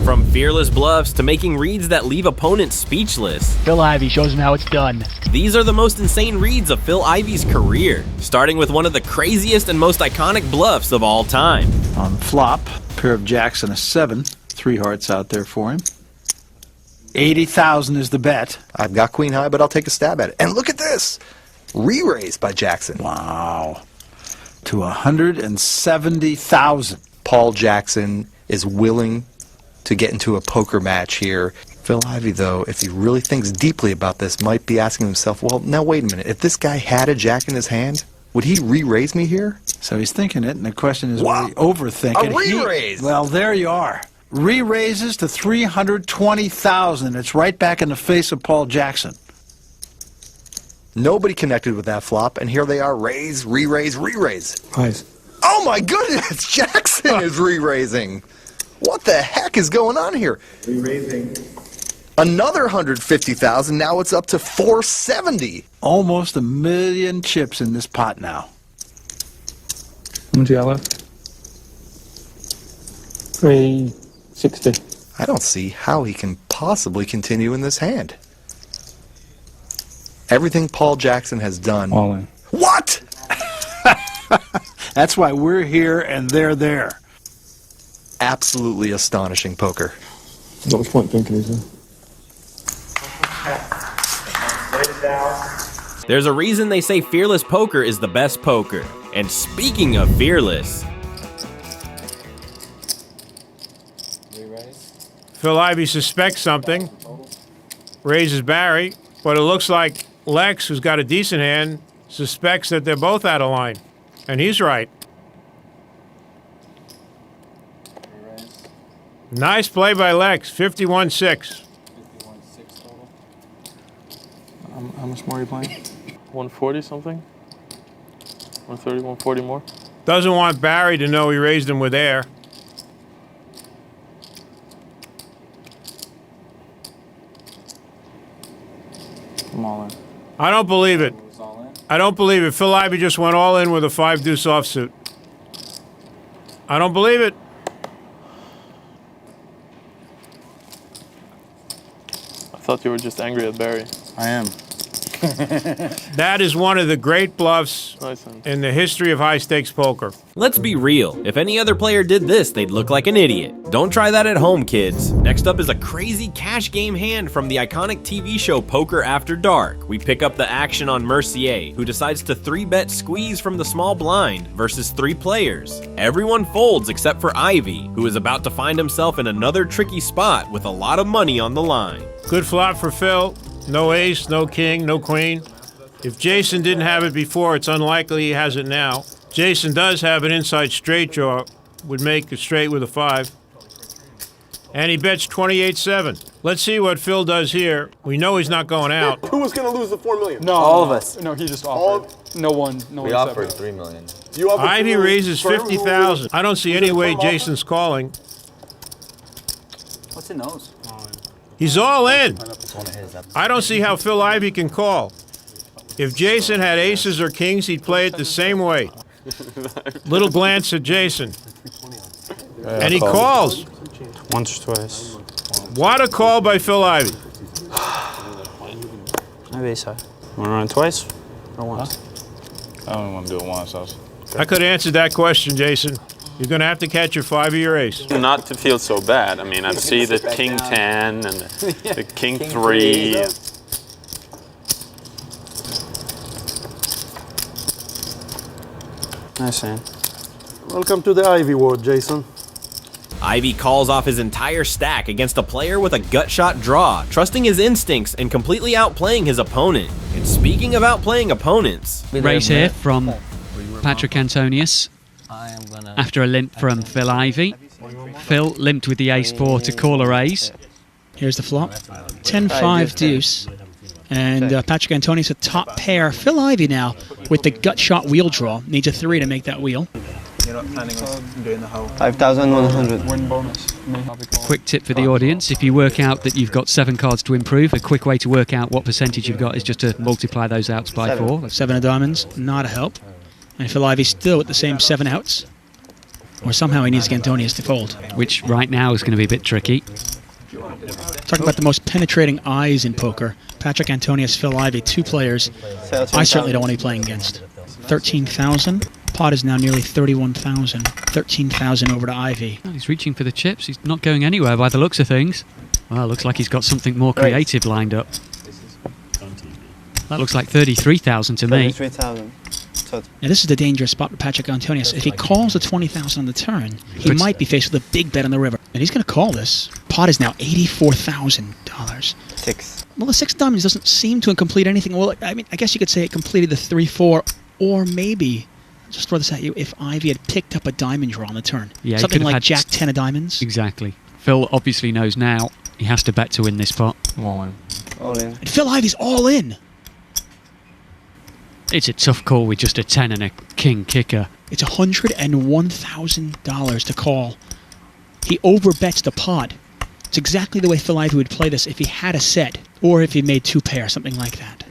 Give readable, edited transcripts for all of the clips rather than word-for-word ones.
From fearless bluffs to making reads that leave opponents speechless. Phil Ivey shows him how it's done. These are the most insane reads of Phil Ivey's career, starting with one of the craziest and most iconic bluffs of all time. On flop, pair of jacks and a 7. 3 hearts out there for him. 80,000 is the bet. I've got queen high, but I'll take a stab at it. And look at this! Re-raised by Jackson. Wow. To 170,000. Paul Jackson is willing to get into a poker match here. Phil Ivey, though, if he really thinks deeply about this, might be asking himself, well, now wait a minute. If this guy had a jack in his hand, would he re-raise me here? So he's thinking it, and the question is, will he overthink it? A re-raise! Well, there you are. Re-raises to 320,000. It's right back in the face of Paul Jackson. Nobody connected with that flop, and here they are, raise, re-raise, re-raise. Nice. Oh my goodness, Jackson is re-raising. What the heck is going on here? Re-raising. Another 150,000, now it's up to 470. Almost 1 million chips in this pot now. How much you got left? 360. I don't see how he can possibly continue in this hand. Everything Paul Jackson has done. All in. What? That's why we're here and they're there. Absolutely astonishing poker. Not much point thinking, is there? There's a reason they say fearless poker is the best poker. And speaking of fearless, Phil Ivey suspects something, raises Barry, but it looks like Lex, who's got a decent hand, suspects that they're both out of line. And he's right. Nice play by Lex, 51-6. How much more are you playing? 140 something? 130, 140 more? Doesn't want Barry to know he raised him with air. I'm all in. I don't believe it. I don't believe it. Phil Ivey just went all in with a 5-deuce offsuit. I don't believe it. I thought you were just angry at Barry. I am. That is one of the great bluffs Nice one. in the history of high-stakes poker. let's be real. If any other player did this, they'd look like an idiot. Don't try that at home, kids. Next up is a crazy cash game hand from the iconic TV show Poker After Dark. We pick up the action on Mercier, who decides to 3-bet squeeze from the small blind versus 3 players. Everyone folds except for Ivey, who is about to find himself in another tricky spot with a lot of money on the line. Good flop for Phil. No ace, no king, no queen. If Jason didn't have it before, it's unlikely he has it now. Jason does have an inside straight draw, would make a straight with a 5. And he bets 28-7. Let's see what Phil does here. We know he's not going out. Who was going to lose the $4 million? No, all of us. No, he just offered. No one We offered $3 million. You offered Ivy $3 million. raises 50,000. I don't see any way Jason's calling. What's in those? He's all in. I don't see how Phil Ivey can call. If Jason had aces or kings, he'd play it the same way. Little glance at Jason. And he calls. Once or twice. What a call by Phil Ivey. Maybe ace high. Want to run twice? Or once? I only want to do it once. I could have answered that question, Jason. You're going to have to catch your 5 or your ace. Not to feel so bad. I mean, I see the king 10 and the king 3. Nice hand. Welcome to the Ivy world, Jason. Ivey calls off his entire stack against a player with a gut shot draw, trusting his instincts and completely outplaying his opponent. And speaking of outplaying opponents, raise here from Patrick Antonius after a limp from Phil Ivey. Phil limped with the ace-4 to call a raise. Here's the flop. 10-5 deuce. And Patrick Antonius a top pair. Phil Ivey now with the gut shot wheel draw. Needs a 3 to make that wheel. You're not planning on doing the whole 5,100. win bonus. Quick tip for the audience, if you work out that you've got 7 cards to improve, a quick way to work out what percentage you've got is just to multiply those outs by 4. 7 of diamonds, not a help. And Phil Ivey still with the same 7 outs. or somehow he needs Antonius to fold. Which right now is going to be a bit tricky. Talking about the most penetrating eyes in poker. Patrick Antonius, Phil Ivey, 2 players I certainly don't want to be playing against. 13,000. Pot is now nearly 31,000. 13,000 over to Ivey. Well, he's reaching for the chips. He's not going anywhere by the looks of things. Well, looks like he's got something more creative lined up. That looks like 33,000 to me. 33,000. Now this is the dangerous spot for Patrick Antonius. If he calls the 20,000 on the turn, he might be faced with a big bet on the river. And he's going to call this. Pot is now $84,000. 6. Well, the 6 diamonds doesn't seem to complete anything. Well, I mean, I guess you could say it completed the 3-4, or maybe, just throw this at you, if Ivey had picked up a diamond draw on the turn. Yeah, something like Jack 10 of diamonds. Exactly. Phil obviously knows now he has to bet to win this pot. All in. And Phil Ivey's all in. It's a tough call with just a 10 and a king kicker. It's $101,000 to call. He overbets the pot. It's exactly the way Phil Ivey would play this if he had a set, or if he made 2 pair, something like that.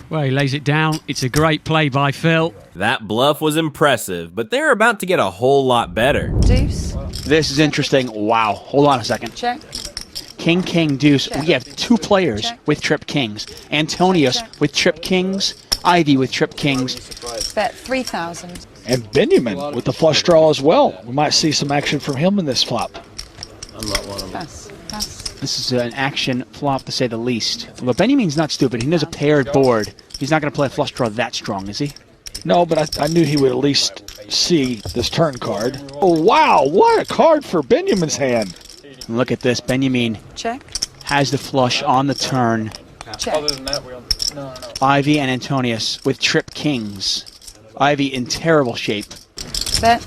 Well, he lays it down. It's a great play by Phil. That bluff was impressive, but they're about to get a whole lot better. Deuce. This is interesting. Wow. Hold on a second. Check. King, king, deuce. Check. We have 2 players Check. with trip kings. Antonius with trip kings. Ivey with trip kings. Bet 3,000. And Benjamin with the flush draw as well. We might see some action from him in this flop. Pass. Pass. This is an action flop, to say the least. Although Benjamin's not stupid. He knows a paired board. He's not going to play a flush draw that strong, is he? No, but I knew he would at least see this turn card. Oh, wow. What a card for Benjamin's hand. And look at this. Benjamin Check. has the flush on the turn. Check. Ivey and Antonius with trip kings. Ivey in terrible shape. Bet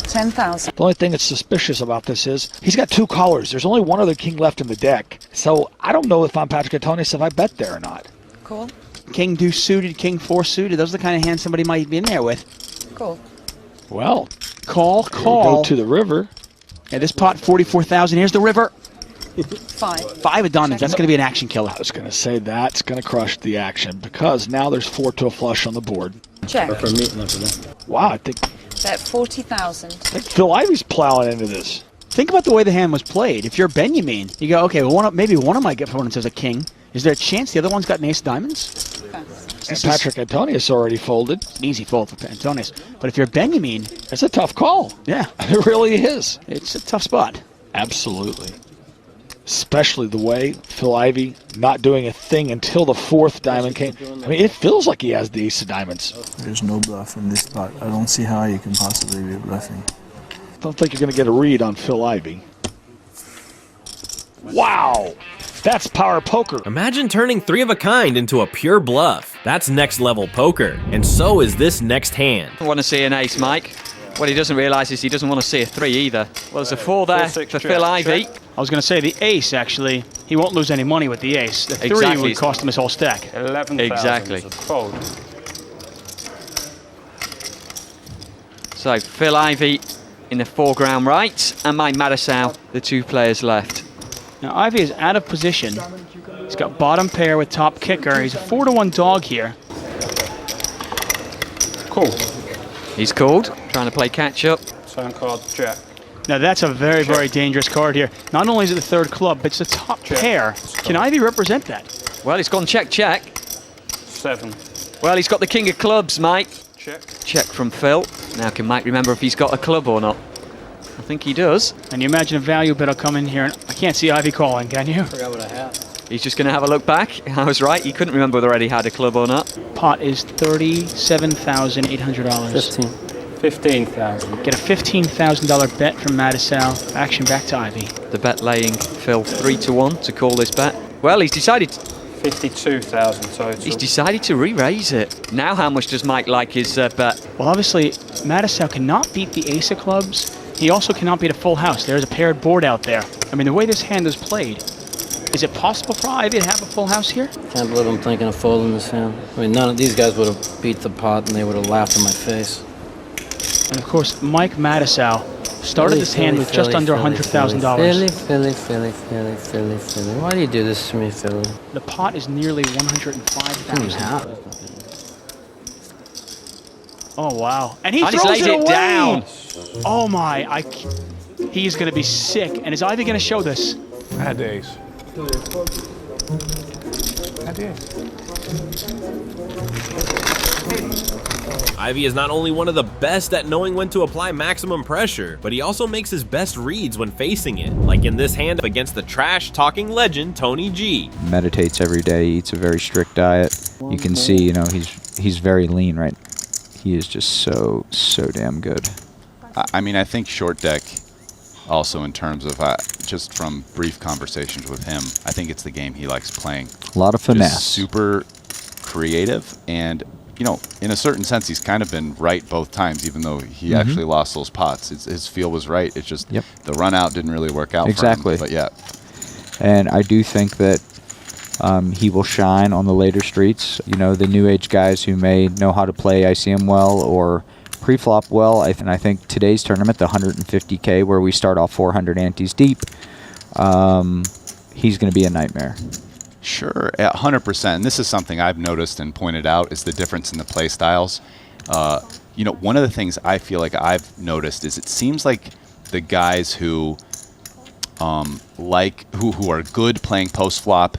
10,000. The only thing that's suspicious about this is he's got 2 callers. There's only 1 other king left in the deck. So I don't know if I'm Patrick Antonius if I bet there or not. Cool. King deuce suited, king 4 suited. Those are the kind of hands somebody might be in there with. Cool. Well, Call. go to the river. Yeah, this pot, 44,000. Here's the river. 5. 5 of diamonds. That's going to be an action killer. I was going to say that's going to crush the action because now there's 4 to a flush on the board. Check. Wow, I think Bet 40,000. Phil Ivey's plowing into this. Think about the way the hand was played. If you're Benjamin, you go, okay, well, maybe one of my opponents has a king. Is there a chance the other one's got an ace of diamonds? Pass. And Patrick Antonius already folded. An easy fold for Antonius. But if you're Benjamin, It's a tough call. yeah, It really is. it's a tough spot. Absolutely. Especially the way Phil Ivey not doing a thing until the 4th diamond came. I mean, it feels like he has the ace of diamonds. There's no bluff in this spot. I don't see how you can possibly be bluffing. Don't think you're going to get a read on Phil Ivey. Wow! That's power poker. Imagine turning 3 of a kind into a pure bluff. That's next level poker, and so is this next hand. I want to see an ace, Mike. What he doesn't realise is he doesn't want to see a 3 either. Well, there's a 4 there for Phil Ivey. I was going to say the ace, actually, he won't lose any money with the ace. The 3 Exactly. would cost him his whole stack. 11,000. Exactly. Fold. So Phil Ivey in the foreground right, and Mike Madisau, the 2 players left. Now, Ivey is out of position. He's got bottom pair with top kicker. He's a 4-1 dog here. Cool. He's called, trying to play catch up. Turn card, Jack. Now, that's a very, very dangerous card here. Not only is it the 3rd club, but it's the top pair. Can Ivey represent that? Well, he's gone check, check. 7. Well, he's got the king of clubs, Mike. Check. Check from Phil. Now can Mike remember if he's got a club or not? I think he does. And you imagine a value bet will come in here. And I can't see Ivey calling, can you? He's just going to have a look back. I was right. He couldn't remember whether he had a club or not. Pot is $37,800. 15,000. Get a $15,000 bet from Madisau. Action back to Ivey. The bet laying Phil 3-1 to call this bet. Well, he's decided 52,000 total. He's decided to re-raise it. Now how much does Mike like his bet? Well, obviously, Madisau cannot beat the ace of clubs. He also cannot beat a full house. There's a paired board out there. I mean, the way this hand is played, is it possible for Ivey to have a full house here? Can't believe I'm thinking of folding this hand. I mean, none of these guys would have beat the pot and they would have laughed in my face. And of course, Mike Madisau started this hand with just under $100,000. Philly. Why do you do this to me, Philly? The pot is nearly $105,000. Oh, wow. And he And he's throws laid it it away. down. Oh, my. He's going to be sick. And is Ivey going to show this? I had the ace. Ivey is not only one of the best at knowing when to apply maximum pressure, but he also makes his best reads when facing it, like in this hand against the trash-talking legend Tony G. Meditates every day, eats a very strict diet. You can see, you know, he's very lean, right? He is just so damn good. I mean, I think short deck, also in terms of just from brief conversations with him, I think it's the game he likes playing. A lot of finesse. Just super creative, and you know, in a certain sense, he's kind of been right both times, even though he actually lost those pots. His feel was right. It's just the run out didn't really work out Exactly. for him. But yeah. And I do think that he will shine on the later streets. You know, the new age guys who may know how to play ICM well or pre-flop well. And I think today's tournament, the 150K, where we start off 400 antes deep, he's going to be a nightmare. Sure, 100%. And this is something I've noticed and pointed out is the difference in the play styles. You know, one of the things I feel like I've noticed is it seems like the guys who who are good playing post flop,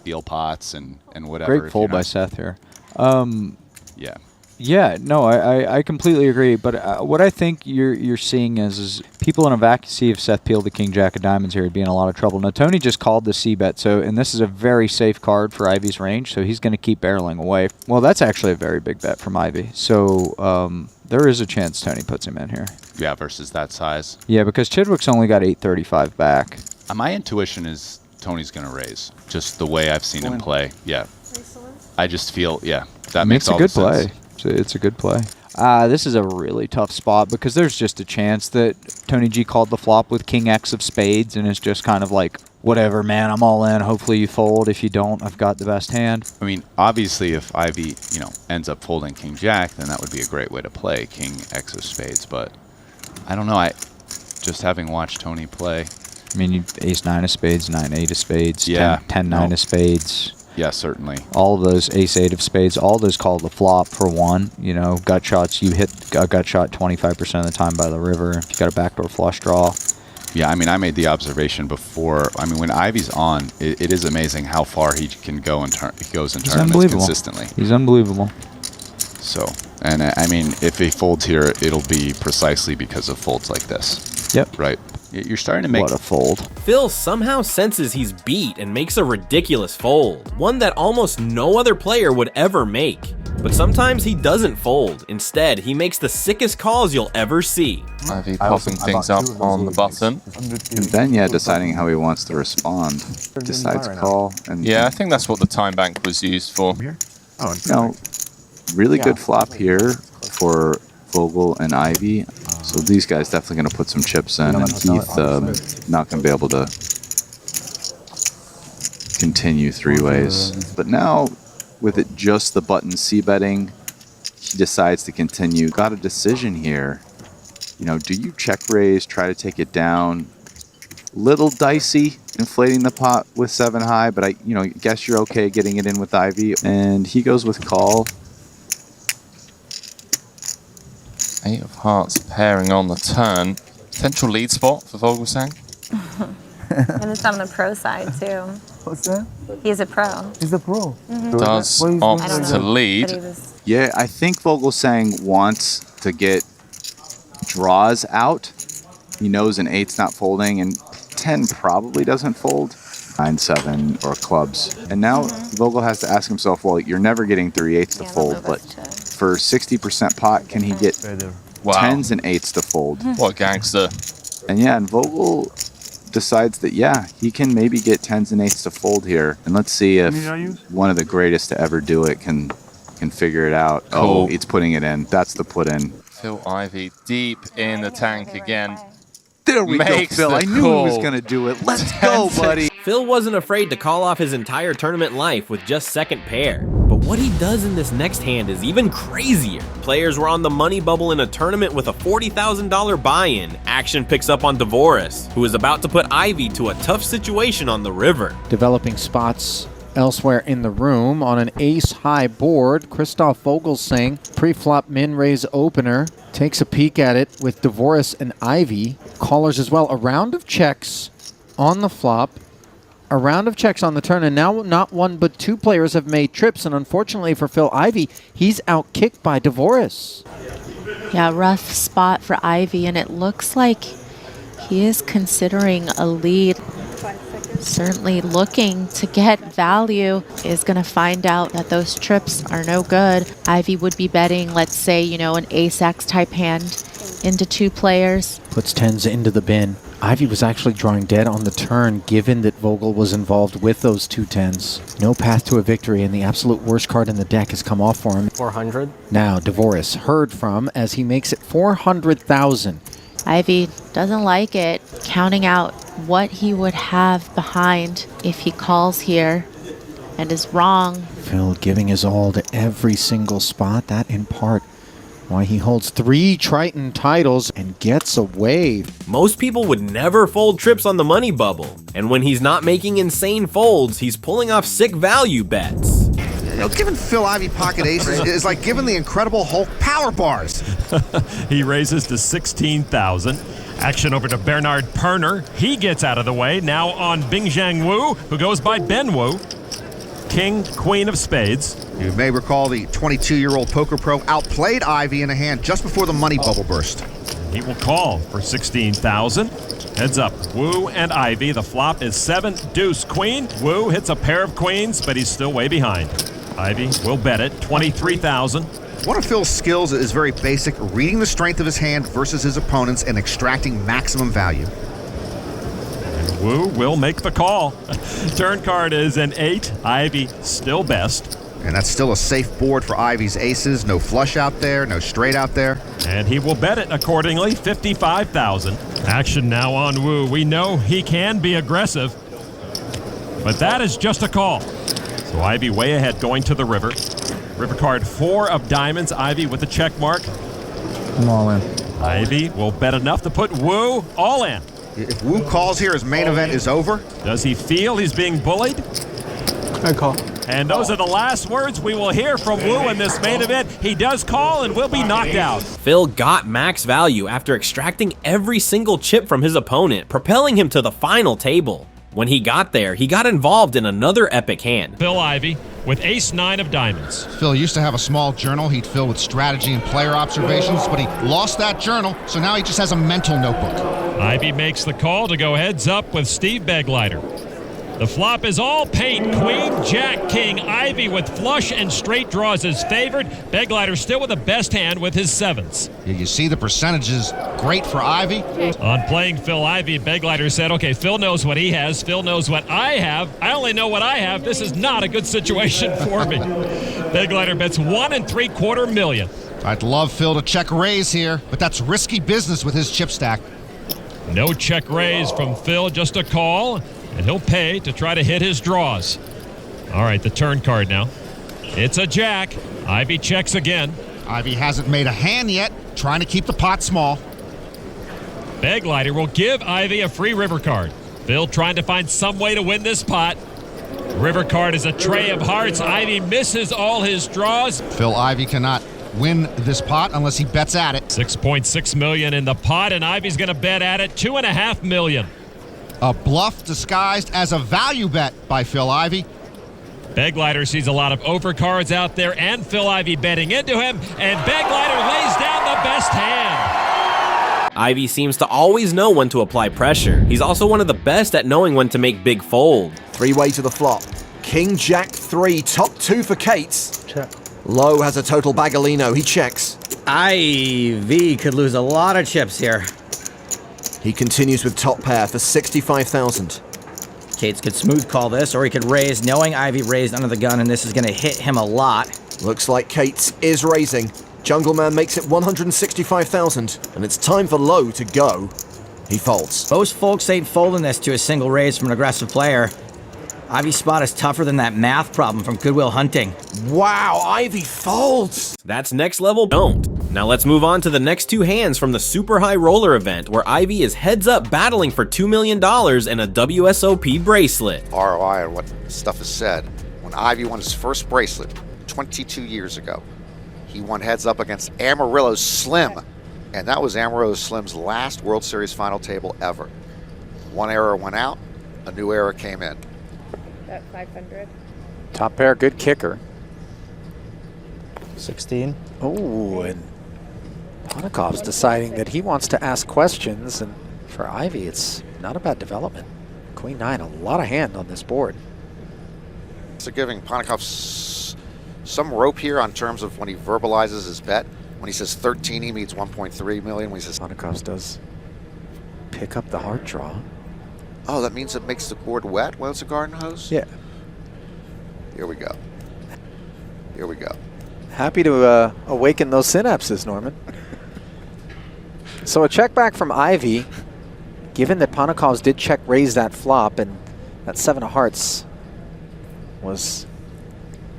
deal pots and whatever. Great fold by Seth here. Yeah. Yeah, no, I completely agree. But what I think you're seeing is people in a vacuum. See if Seth peeled the king jack of diamonds here, he'd be in a lot of trouble. Now Tony just called the c bet, and this is a very safe card for Ivey's range, so he's going to keep barreling away. Well, that's actually a very big bet from Ivey. So there is a chance Tony puts him in here. Yeah, versus that size. Yeah, because Chidwick's only got 835 back. My intuition is Tony's going to raise, just the way I've seen him play. Yeah. I just feel, that makes a all good the sense. play. It's a good play. This is a really tough spot because there's just a chance that Tony G called the flop with king X of spades and it's just kind of like, whatever, man, I'm all in. Hopefully you fold. If you don't, I've got the best hand. I mean, obviously, if Ivey, ends up folding king jack, then that would be a great way to play king X of spades. But I don't know. I just having watched Tony play. I mean, ace 9 of spades, 9 8 of spades, Yeah, 10 9 of spades. Yeah, certainly. All of those ace 8 of spades, all those call the flop for one. You know, gut shots, you hit a gut shot 25% of the time by the river. You got a backdoor flush draw. Yeah, I mean, I made the observation before. I mean, when Ivey's on, it is amazing how far he can go in he goes in tournaments consistently. He's unbelievable. So, and I mean, if he folds here, it'll be precisely because of folds like this. Yep. Right. You're starting to make... What a fold. Phil somehow senses he's beat and makes a ridiculous fold, one that almost no other player would ever make. But sometimes he doesn't fold. Instead, he makes the sickest calls you'll ever see. Ivey popping things up on the button. And then, deciding how he wants to respond. Decides call. And Yeah, I think that's what the time bank was used for. No, really good flop here for Vogel and Ivey. So these guys definitely going to put some chips in, and Heath not going to be able to continue three ways. But now, with it just the button C betting, he decides to continue. Got a decision here. Do you check raise, try to take it down? Little dicey, inflating the pot with 7 high, but I guess you're okay getting it in with Ivey. And he goes with call. 8 of hearts pairing on the turn. Potential lead spot for Vogelsang. And it's on the pro side, too. What's that? He's a pro. He's a pro. Does opt to lead. Yeah, I think Vogelsang wants to get draws out. He knows an 8's not folding, and 10 probably doesn't fold. 9, 7, or clubs. And now Vogel has to ask himself, well, you're never getting 3/8 to fold, but for 60% pot, can he get 10s and 8s to fold? What gangster. And Vogel decides that, he can maybe get 10s and 8s to fold here. And let's see if one of the greatest to ever do it can figure it out. Cool. Oh, he's putting it in. That's the put in. Phil Ivey deep in the tank again. There we go, Phil. I knew he was going to do it. Let's go, buddy. Phil wasn't afraid to call off his entire tournament life with just second pair. But what he does in this next hand is even crazier. Players were on the money bubble in a tournament with a $40,000 buy-in. Action picks up on Dvoris, who is about to put Ivey to a tough situation on the river. Developing spots Elsewhere in the room, on an ace-high board, Christoph Vogelsang, pre-flop min-raise opener, takes a peek at it with Dvoris and Ivey. Callers as well. A round of checks on the flop, a round of checks on the turn, and now not one but two players have made trips, and unfortunately for Phil Ivey, he's outkicked by Dvoris. Yeah, rough spot for Ivey, and it looks like he is considering a lead. Certainly looking to get value, is going to find out that those trips are no good. Ivey would be betting, let's say, you know, an ace-x type hand into two players. Puts tens into the bin. Ivey was actually drawing dead on the turn, given that Vogel was involved with those two tens. No path to a victory, and the absolute worst card in the deck has come off for him. 400. Now, Dvoris heard from as he makes it 400,000. Ivey doesn't like it, counting out what he would have behind if he calls here and is wrong. Phil giving his all to every single spot. That, in part, why he holds 3 Triton titles and gets away. Most people would never fold trips on the money bubble, and when he's not making insane folds, he's pulling off sick value bets. You know, giving Phil Ivey pocket aces is like giving the Incredible Hulk power bars. He raises to 16,000. Action over to Bernard Perner. He gets out of the way. Now on Bingjiang Wu, who goes by Ben Wu. King, Queen of Spades. You may recall the 22-year-old poker pro outplayed Ivey in a hand just before the money bubble burst. He will call for 16,000. Heads up, Wu and Ivey. The flop is 7, deuce, queen. Wu hits a pair of queens, but he's still way behind. Ivey will bet it, 23,000. One of Phil's skills is very basic, reading the strength of his hand versus his opponents and extracting maximum value. And Wu will make the call. Turn card is an 8. Ivey still best. And that's still a safe board for Ivey's aces. No flush out there, no straight out there. And he will bet it accordingly, 55,000. Action now on Wu. We know he can be aggressive, but that is just a call. So Ivey way ahead going to the river. River card 4 of diamonds. Ivey with the check mark. I'm all in. Ivey will bet enough to put Wu all in. If Wu calls here, his main event is over. Does he feel he's being bullied? I call. And those are the last words we will hear from Wu in this main event. He does call and will be knocked out. Phil got max value after extracting every single chip from his opponent, propelling him to the final table. When he got there, he got involved in another epic hand. Phil Ivey with ace-9 of diamonds. Phil used to have a small journal he'd fill with strategy and player observations, but he lost that journal, so now he just has a mental notebook. Ivey makes the call to go heads up with Steve Begleiter. The flop is all paint. Queen, Jack, King. Ivey with flush and straight draws is favored. Begleiter still with the best hand with his 7s. You see the percentages. Great for Ivey. On playing Phil Ivey, Begleiter said, okay, Phil knows what he has. Phil knows what I have. I only know what I have. This is not a good situation for me. Begleiter bets 1 3/4 million. I'd love Phil to check raise here, but that's risky business with his chip stack. No check raise from Phil, just a call. And he'll pay to try to hit his draws. All right, the turn card now. It's a jack. Ivey checks again. Ivey hasn't made a hand yet, trying to keep the pot small. Begleiter will give Ivey a free river card. Phil trying to find some way to win this pot. River card is a tray of hearts. Ivey misses all his draws. Phil Ivey cannot win this pot unless he bets at it. 6.6 million in the pot, and Ivey's going to bet at it 2.5 million. A bluff disguised as a value bet by Phil Ivey. Begleiter sees a lot of overcards out there and Phil Ivey betting into him, and Begleiter lays down the best hand. Ivey seems to always know when to apply pressure. He's also one of the best at knowing when to make big fold. 3-way to the flop. King, Jack, 3, top 2 for Kate's. Check. Low has a total bagolino, he checks. Ivey could lose a lot of chips here. He continues with top pair for 65,000. Kate's could smooth call this, or he could raise, knowing Ivey raised under the gun, and this is going to hit him a lot. Looks like Kate's is raising. Jungle Man makes it 165,000, and it's time for Low to go. He folds. Most folks ain't folding this to a single raise from an aggressive player. Ivey's spot is tougher than that math problem from Goodwill Hunting. Wow, Ivey folds! That's next level don't. Now let's move on to the next 2 hands from the Super High Roller event, where Ivey is heads up battling for $2 million and a WSOP bracelet. ROI on what stuff is said. when Ivey won his first bracelet 22 years ago. He won heads up against Amarillo Slim, and that was Amarillo Slim's last World Series final table ever. One era went out, a new era came in. That 500. Top pair, good kicker. 16. Oh, and Ponikov's deciding that he wants to ask questions, and for Ivey, it's not a bad development. Queen 9, a lot of hand on this board. So giving Ponikov some rope here on terms of when he verbalizes his bet. When he says 13, he means 1.3 million. When he says Ponikov's does pick up the hard draw. Oh, that means it makes the board wet when it's a garden hose? Yeah. Here we go. Here we go. Happy to awaken those synapses, Norman. So a check back from Ivey, given that Ponikov's did check raise that flop, and that 7 of hearts was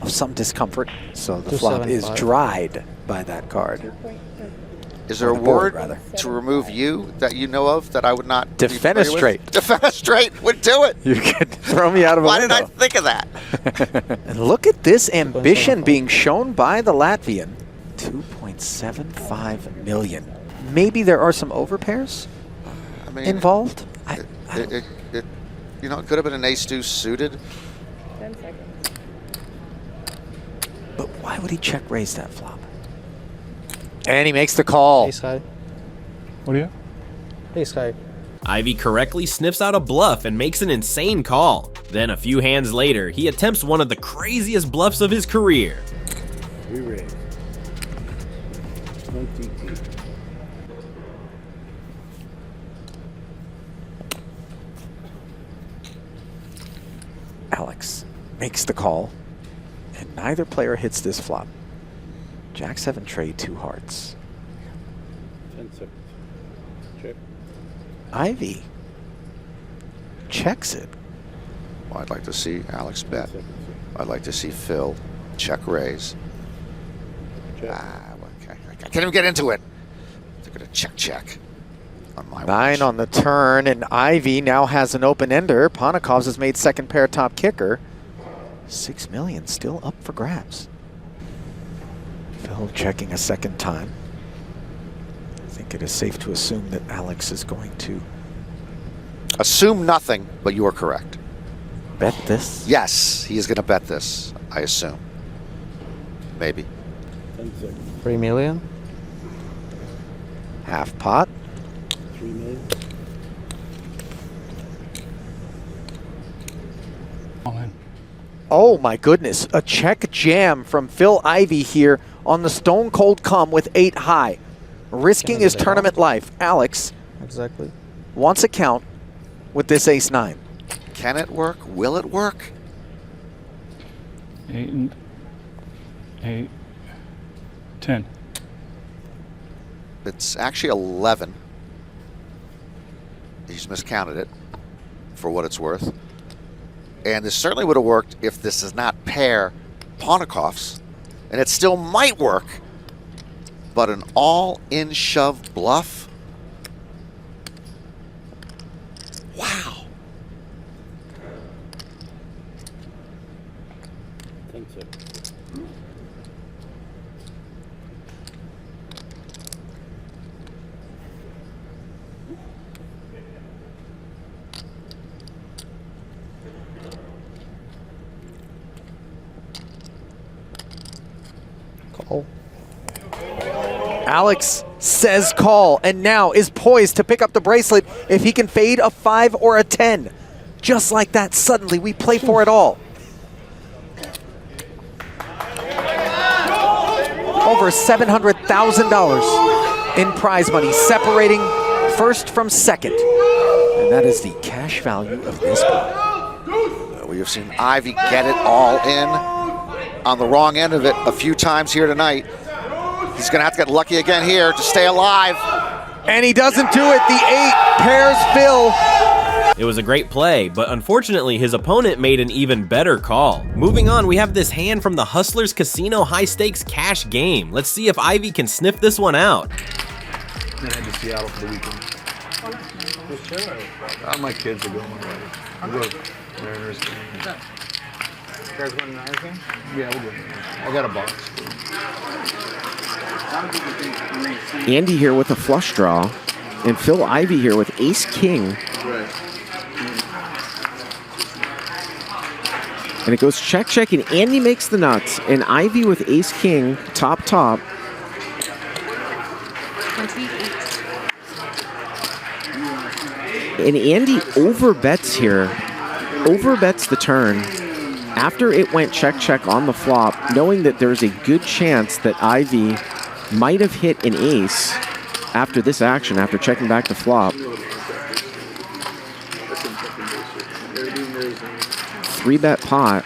of some discomfort. So the flop is dried by that card. Is there a word to remove you that you know of that I would not defenestrate? Defenestrate would do it. You could throw me out of a Why window. did I think of that? And look at this ambition being shown by the Latvian. 2.75 million. Maybe there are some overpairs involved. It you know, it could have been an ace-deuce suited. 10 seconds. But why would he check raise that flop? And he makes the call. Ace high. What do you have? Ace high. Ivey correctly sniffs out a bluff and makes an insane call. Then a few hands later, he attempts one of the craziest bluffs of his career. We raise. 28. Alex makes the call, and neither player hits this flop. Jack-7 trade 2 hearts. 10 seconds. Check. Ivey checks it. Well, I'd like to see Alex bet. I'd like to see Phil check raise. Okay. I can't even get into it. They're going to check on my 9 on the turn, and Ivey now has an open-ender. Ponikov's has made second pair top kicker. 6 million still up for grabs. Phil checking a second time. I think it is safe to assume that Alex is going to assume nothing, but you are correct. Bet this? Yes, he is going to bet this, I assume. Maybe. 10 seconds. 3 million. Half pot. 3 million. Oh my goodness, a check jam from Phil Ivey here on the stone cold come with 8 high. Risking his tournament life. Alex exactly wants a count with this ace-9. Can it work? Will it work? 8 and 8. 10. It's actually 11. He's miscounted it, for what it's worth. And this certainly would have worked if this does not pair Ponikov's. And it still might work, but an all-in shove bluff? Wow. 10 seconds. Call. Alex says call, and now is poised to pick up the bracelet if he can fade a 5 or a 10. Just like that, suddenly we play for it all. Over $700,000 in prize money, separating first from second. And that is the cash value of this board. We have seen Ivey get it all in on the wrong end of it a few times here tonight. He's going to have to get lucky again here to stay alive. And he doesn't do it. The 8 pairs Phil. It was a great play, but unfortunately his opponent made an even better call. Moving on, we have this hand from the Hustlers Casino high stakes cash game. Let's see if Ivey can sniff this one out. Then head to Seattle for the weekend. My kids are going. We go to Mariners game. guys want another thing? Yeah, we'll do it. I got a box. Andy here with a flush draw, and Phil Ivey here with ace king. Right. And it goes check, check, and Andy makes the nuts. And Ivey with ace king, top, top. 28. And Andy overbets here. Overbets the turn. After it went check, check on the flop, knowing that there's a good chance that Ivey might have hit an ace after this action, after checking back the flop. 3-bet pot.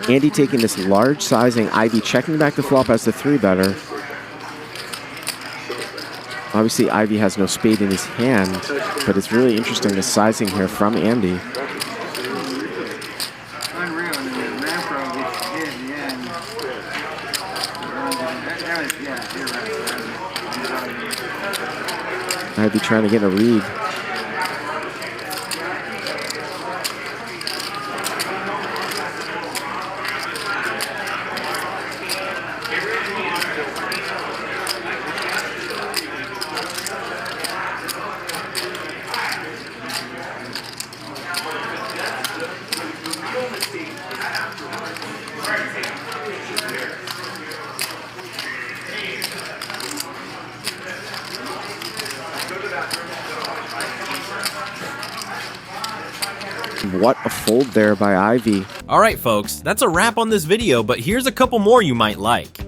Andy taking this large sizing. Ivey checking back the flop as the 3-better. Obviously, Ivey has no spade in his hand, but it's really interesting the sizing here from Andy. Ivey trying to get a read. What a fold there by Ivey. Alright folks, that's a wrap on this video, but here's a couple more you might like.